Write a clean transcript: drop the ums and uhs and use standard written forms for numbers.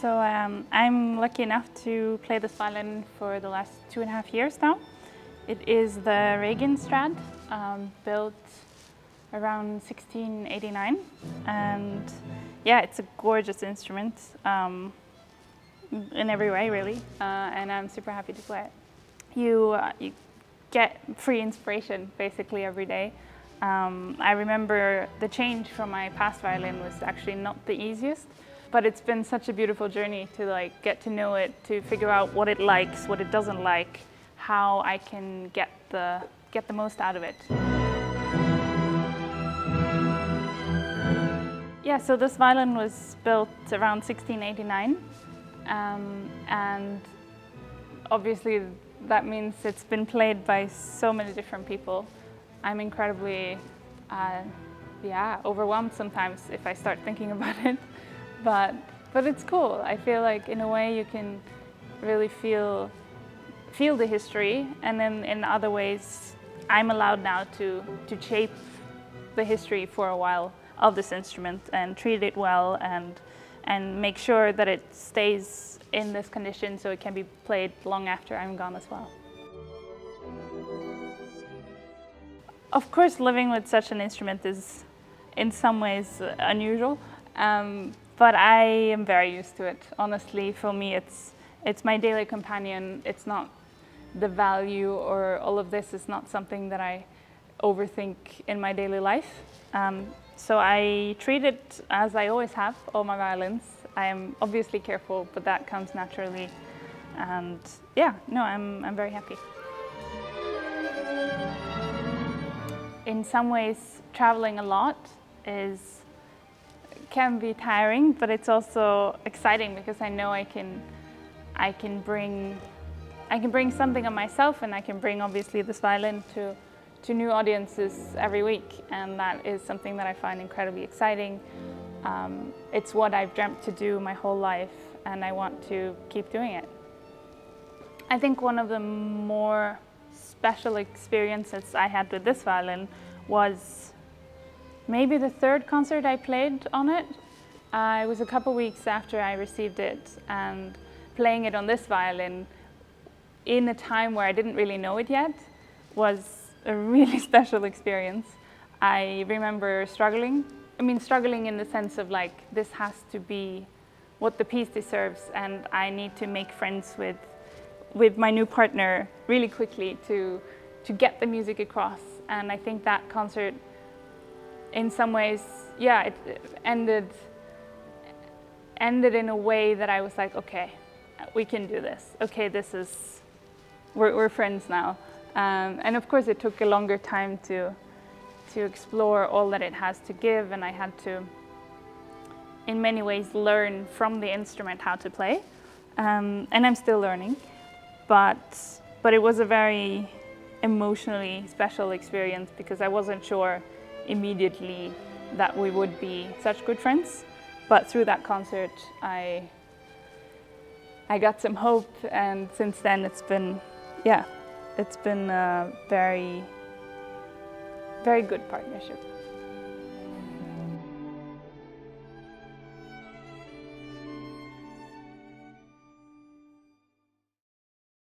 I'm lucky enough to play this violin for the last 2.5 years now. It is the Ragin Strad, built around 1689, and yeah, it's a gorgeous instrument in every way, really, and I'm super happy to play it. You get free inspiration basically every day. I remember the change from my past violin was actually not the easiest, but it's been such a beautiful journey to get to know it, to figure out what it likes, what it doesn't like, how I can get the most out of it. Yeah, so this violin was built around 1689, and obviously that means it's been played by so many different people. I'm incredibly overwhelmed sometimes if I start thinking about it, but it's cool. I feel like in a way you can really feel the history, and then in other ways I'm allowed now to shape the history for a while of this instrument and treat it well and make sure that it stays in this condition so it can be played long after I'm gone as well. Of course, living with such an instrument is in some ways unusual, but I am very used to it. Honestly, for me it's my daily companion. It's not the value, or all of this is not something that I overthink in my daily life. So I treat it as I always have all my violins. I am obviously careful, but that comes naturally. And yeah, no, I'm very happy. In some ways, traveling a lot can be tiring, but it's also exciting because I know I can bring something of myself, and I can bring obviously this violin to new audiences every week, and that is something that I find incredibly exciting. It's what I've dreamt to do my whole life, and I want to keep doing it. I think one of the more special experiences I had with this violin was maybe the third concert I played on it. It was a couple weeks after I received it, and playing it on this violin in a time where I didn't really know it yet was a really special experience. I remember struggling in the sense of this has to be what the piece deserves, and I need to make friends with my new partner really quickly to get the music across. And I think that concert, in some ways, yeah, it ended in a way that I was like, okay, we can do this. Okay, we're friends now. And of course it took a longer time to explore all that it has to give, and I had to, in many ways, learn from the instrument how to play. And I'm still learning, but it was a very emotionally special experience because I wasn't sure immediately that we would be such good friends. But through that concert, I got some hope, and since then it's been a very, very good partnership.